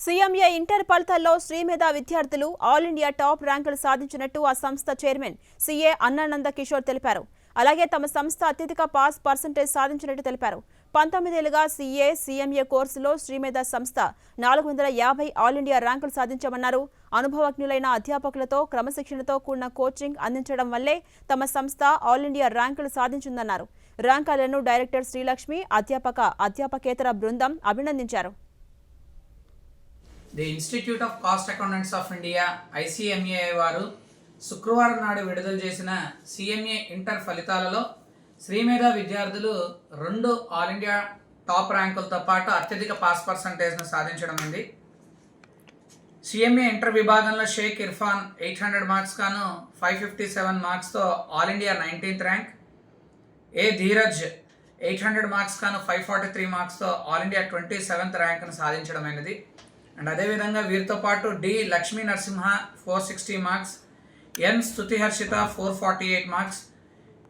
సీఎంఏ inter ఫలితాల్లో శ్రీమేధ విద్యార్థులు all India top ర్యాంకులు సాధించినట్టు ఆ సంస్థ చైర్మన్ సీఏ అన్నానంద కిషోర్ తెలిపారు. అలాగే తమ సంస్థ అత్యధిక పాస్ పర్సెంటేజ్ సాధించినట్టు తెలిపారు. 19 ఏళ్లుగా సీఏ, సీఎంఏ కోర్సులో శ్రీమేధ సంస్థ 450 ఆల్ ఇండియా ర్యాంకులు సాధించామన్నారు. అనుభవజ్ఞులైన అధ్యాపకులతో క్రమశిక్షణతో కూడిన కోచింగ్ అందించడం వల్లే తమ సంస్థ ఆల్ ఇండియా ర్యాంకులు సాధించిందన్నారు. ర్యాంకులను డైరెక్టర్ శ్రీలక్ష్మి, అధ్యాపకేతర బృందం అభినందించారు. The institute of cost accountants of India ICMA వారు శుక్రవారం నాడు విడుదల చేసిన CMA ఇంటర్ ఫలితాలలో శ్రీమేధ విద్యార్థులు 2 ఆల్ ఇండియా టాప్ ర్యాంకులతో పాటు అత్యధిక పాస్ పర్సంటేజ్ను సాధించడం ఉంది. CMA ఇంటర్ విభాగంలో షేక్ ఇర్ఫాన్ 800 మార్క్స్ గాను 557 మార్క్స్తో all India 19th rank, A Dheeraj 800 marks గాను 543 మార్క్స్తో ఆల్ ఇండియా 27th ర్యాంక్ను సాధించడమైనది. అండ్ అదేవిధంగా వీరితో పాటు D Lakshmi Narasimha 460 marks, N Stuthi Harshitha 448 marks,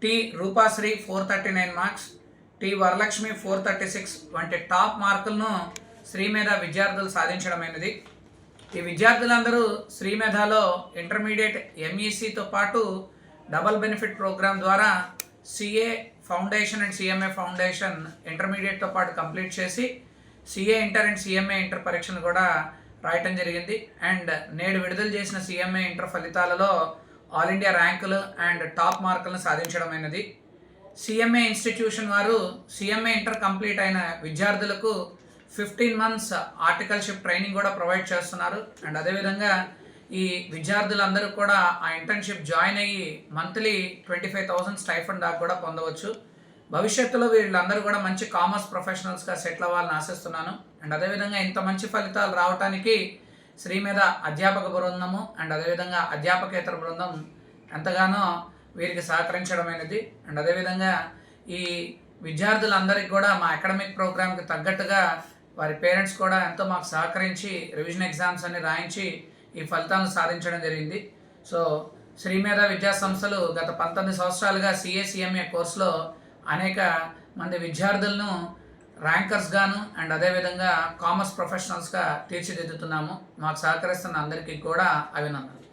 T Roopasri 439 marks, T Varalakshmi 436 వంటి టాప్ మార్కులను శ్రీమేధ విద్యార్థులు సాధించడమైనది. ఈ విద్యార్థులందరూ శ్రీమేధలో ఇంటర్మీడియట్ MECతో పాటు డబల్ బెనిఫిట్ ప్రోగ్రామ్ ద్వారా CA foundation and CMA foundation ఇంటర్మీడియట్తో పాటు కంప్లీట్ చేసి CA inter and CMA inter పరీక్షను కూడా రాయటం జరిగింది. అండ్ నేడు విడుదల చేసిన CMA ఇంటర్ ఫలితాలలో ఆల్ ఇండియా ర్యాంకులు అండ్ టాప్ మార్కులను సాధించడమైనది. CMA ఇన్స్టిట్యూషన్ వారు CMA ఇంటర్ కంప్లీట్ అయిన విద్యార్థులకు 15 months ఆర్టికల్షిప్ ట్రైనింగ్ కూడా ప్రొవైడ్ చేస్తున్నారు. అండ్ అదేవిధంగా ఈ విద్యార్థులందరూ కూడా ఆ ఇంటర్న్షిప్ జాయిన్ అయ్యి మంత్లీ 25,000 స్టైఫండ్ దాకా కూడా పొందవచ్చు. భవిష్యత్తులో వీళ్ళందరూ కూడా మంచి కామర్స్ ప్రొఫెషనల్స్గా సెటిల్ అవ్వాలని ఆశిస్తున్నాను. అండ్ అదేవిధంగా ఇంత మంచి ఫలితాలు రావడానికి శ్రీమేధ అధ్యాపక బృందము అండ్ అదేవిధంగా అధ్యాపకేతర బృందం ఎంతగానో వీరికి సహకరించడమైనది. అండ్ అదేవిధంగా ఈ విద్యార్థులందరికీ కూడా మా అకాడమిక్ ప్రోగ్రామ్కి తగ్గట్టుగా వారి పేరెంట్స్ కూడా ఎంతో మాకు సహకరించి రివిజన్ ఎగ్జామ్స్ అన్ని రాయించి ఈ ఫలితాలను సాధించడం జరిగింది. సో శ్రీమేధ విద్యా సంస్థలు గత 19 సంవత్సరాలుగా CA, CMA కోర్సులో అనేక మంది విద్యార్థులను ర్యాంకర్స్ గాను అండ్ అదేవిధంగా కామర్స్ ప్రొఫెషనల్స్గా తీర్చిదిద్దుతున్నాము. మాకు సహకరిస్తున్న అందరికీ కూడా అభినందనలు.